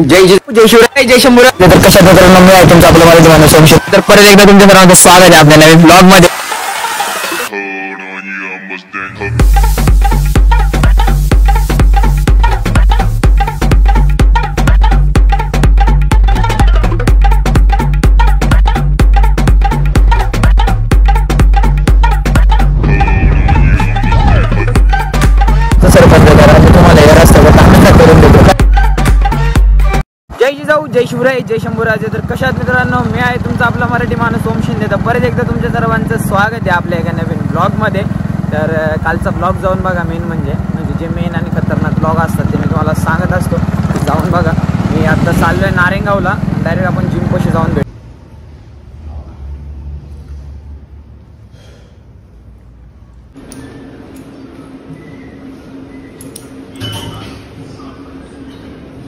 जय शिवराय जय शंभूराज. तर कशा प्रकारे मी आहे तुमचं आपलं मराठी माणूस संशय. तर परत एकदा तुमच्या सर्वांचं स्वागत आहे आपल्या नवीन ब्लॉग मध्ये. तुम्हाला या रस्त्यावर चांगला करून देतो. जय जिजाऊ जय शिवराय जय शंभूराजे. तर कशात मित्रांनो मी आहे तुमचा आपला मराठी माणूस ओम शिंदे. तर परत एकदा तुमच्या सर्वांचं स्वागत आहे आपल्या एका नवीन ब्लॉगमध्ये. तर कालचा ब्लॉग जाऊन बघा. म्हणजे जे मेन आणि खतरनाक ब्लॉग असतात ते मी तुम्हाला सांगत असतो, जाऊन बघा. मी आता चाललो आहे नारेंगावला. डायरेक्ट आपण जिमपाशी जाऊन भेटू.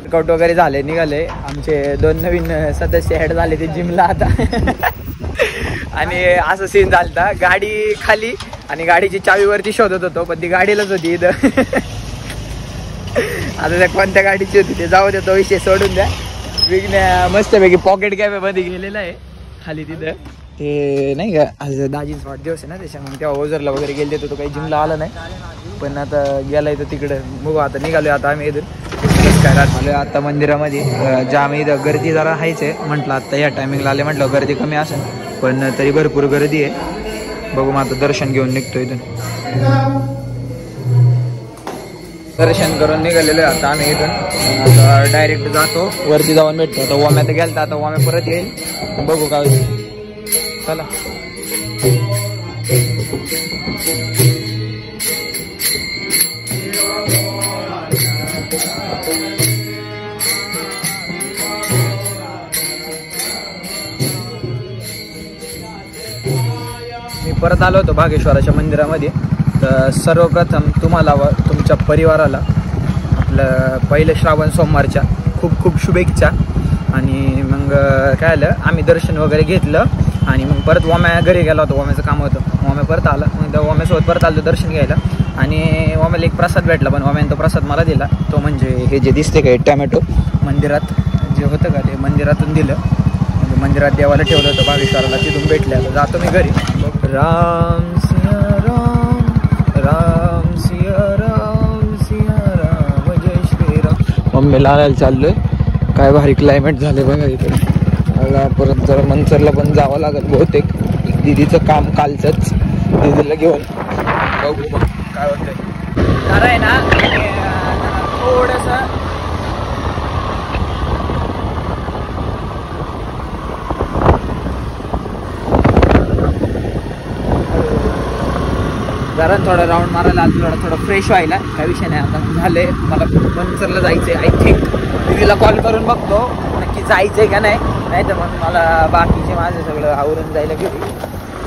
वर्कआउट वगैरे झाले, निघाले. आमचे 2 नवीन सदस्य ॲड झाले ते जिमला आता. आणि असं सीन झालता, गाडी खाली आणि गाडीची चावीवरती शोधत होतो, पण ती गाडीलाच होती इथं. आता त्या कोणत्या गाडीची होती ते जाऊ द्या, तो विषय सोडून द्या. विघ्न मस्तपैकी पॉकेट कॅफेमध्ये गेलेला आहे खाली तिथं. ते नाही का आज दाजींचा वाढदिवस आहे ना, त्याच्यामुळे तेव्हा ओझरला वगैरे गेले तो काही जिमला आला नाही, पण आता गेलाय तर तिकडं बघू. आता निघालोय आता आम्ही इथून काय राहतो आता मंदिरामध्ये. जाम इथं गर्दी जरा आहेच आहे म्हटलं. आता या टायमिंगला आले म्हटलं गर्दी कमी असेल, पण तरी भरपूर गर्दी आहे. बघू मग आता दर्शन घेऊन निघतो इथून. दर्शन करून निघालेलो आहे आता आम्ही इथून. आता डायरेक्ट जातो वरती जाऊन भेटतो. आता ओम्यात गेलं तर आता ओम्या परत येईल, बघू काय होईल. चला मी परत आलो होतो भागेश्वराच्या मंदिरामध्ये. तर सर्वप्रथम तुम्हाला व तुमच्या परिवाराला आपलं पहिलं श्रावण सोमवारच्या खूप खूप शुभेच्छा. आणि मग काय आलं, आम्ही दर्शन वगैरे घेतलं आणि मग परत ओम्या घरी गेला होता. ओम्याचं काम होतं, ओम्या परत आला. मग त्या ओम्यासोबत परत आलो दर्शन घ्यायला. आणि ओम्याला एक प्रसाद भेटला, पण ओम्याने तो प्रसाद मला दिला. तो म्हणजे हे जे दिसते का टॅमॅटो, मंदिरात जे होतं का ते मंदिरातून दिलं. म्हणजे मंदिरात देवाला ठेवलं होतं भागेश्वराला, तिथून भेटलं. जातो मी घरी. राम सिया राम राम सिया राम सिया राम जय श्रीराम. मम्मीला आणायला चाललोय. काय भारी क्लायमेट झाले बघा इथे. मला परत जरा मंचरला पण जावं लागेल बहुतेक. दिदीचं काम कालचंच, दिदीला घेऊन बघू मग काय होतंय. खरं आहे ना, थोडंसं जरा थोडा राऊंड मारायला आलो, थोडं फ्रेश व्हायला. काही विषय नाही. आता झाले, मला मंचरला जायचं आहे. आय थिंक दिदीला कॉल करून बघतो नक्की जायचं आहे का नाही. नाही तर मग मला बाकीचे माझं सगळं आवरून जायला घरी.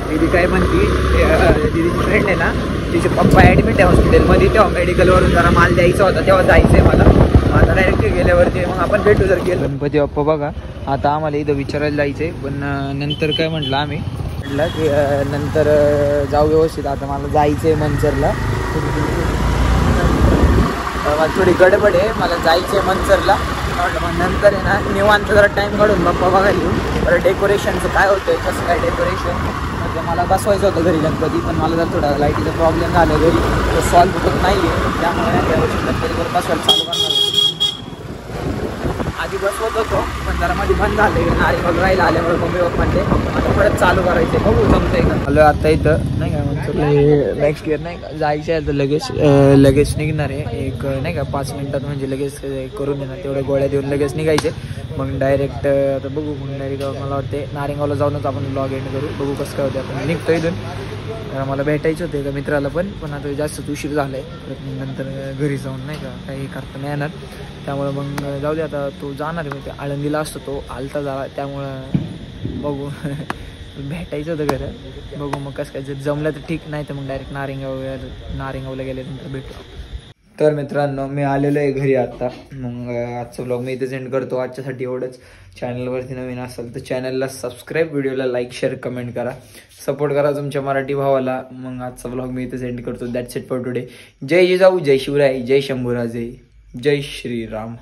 दिदी काय म्हणती, दिदीची फ्रेंड आहे ना, तिचे पप्पा ॲडमिट आहे हॉस्पिटलमध्ये. तेव्हा मेडिकलवरून जरा माल द्यायचा होता, तेव्हा जायचं आहे मला. आता डायरेक्ट गेल्यावरती मग आपण भेटू जर गेलो. गणपती बाप्पा बघा. आता आम्हाला इथं विचारायला जायचं आहे, पण नंतर काय म्हटलं आम्ही म्हटलं की नंतर जाऊ व्यवस्थित. आता मला जायचं आहे मंचरला. मला थोडी गडबड आहे, मला जायचं आहे मंचरला. मग नंतर आहे ना निवांत जरा टाईम काढून बाप्पा बघायला येऊ. बरं डेकोरेशनचं काय होतं आहे, कसं काय डेकोरेशन. म्हणजे मला बसवायचं होतं घरी गणपती, पण मला जर थोडा लाईटीचा प्रॉब्लेम झाला घरी, तो सॉल्व्ह होत नाही आहे. त्यामुळे गणपतीवर बसवायला चालू करणार होतो. आधी बसवत होतो, पण जरा मध्ये बंद झाले. नारिकल राहिला आल्यामुळे मम्मी पप्पांचे आता परत चालू करायचे. बघू जमतंय का. आलो आता इथं नाही का म्हणतो नेक्स्ट इयर नाही का जायचं आहे. तर लगेच निघणार आहे. एक नाही का 5 मिनिटात म्हणजे लगेच करून देणार. तेवढ्या गोळ्या देऊन लगेच निघायचे. मग डायरेक्ट आता बघू. मग डायरेक्ट मला वाटते नारेंगावला जाऊनच आपण ब्लॉग एंड करू. बघू कसं काय होते. आपण निघतो इथून. मला भेटायचं होतं एका मित्राला, पण आता जास्त उशीर झाला आहे. नंतर घरी जाऊन नाही का काही करता नाही येणार. त्यामुळं मग जाऊ दे. आता तो जाणार आहे म्हणजे आळंदीला असतो, तो आलता झाला. त्यामुळं बघू भेटायचं होतं घरं. बघू मग कसं काय, जर जमलं तर ठीक, नाही तर मग डायरेक्ट नारेंगावला गेल्यानंतर भेटू. तर मित्रांनो मी आलेलो आहे घरी आता. मग आजचा ब्लॉग मी इथे सेंड करतो. आजच्यासाठी एवढंच. चॅनलवरती नवीन असाल तर चॅनलला सबस्क्राईब, व्हिडिओला लाईक शेअर कमेंट करा, सपोर्ट करा तुमच्या मराठी भावाला. मग आजचा ब्लॉग मी इथे सेंड करतो. That's it for today. जय जिजाऊ जय शिवराय जय शंभूराजे जय श्रीराम.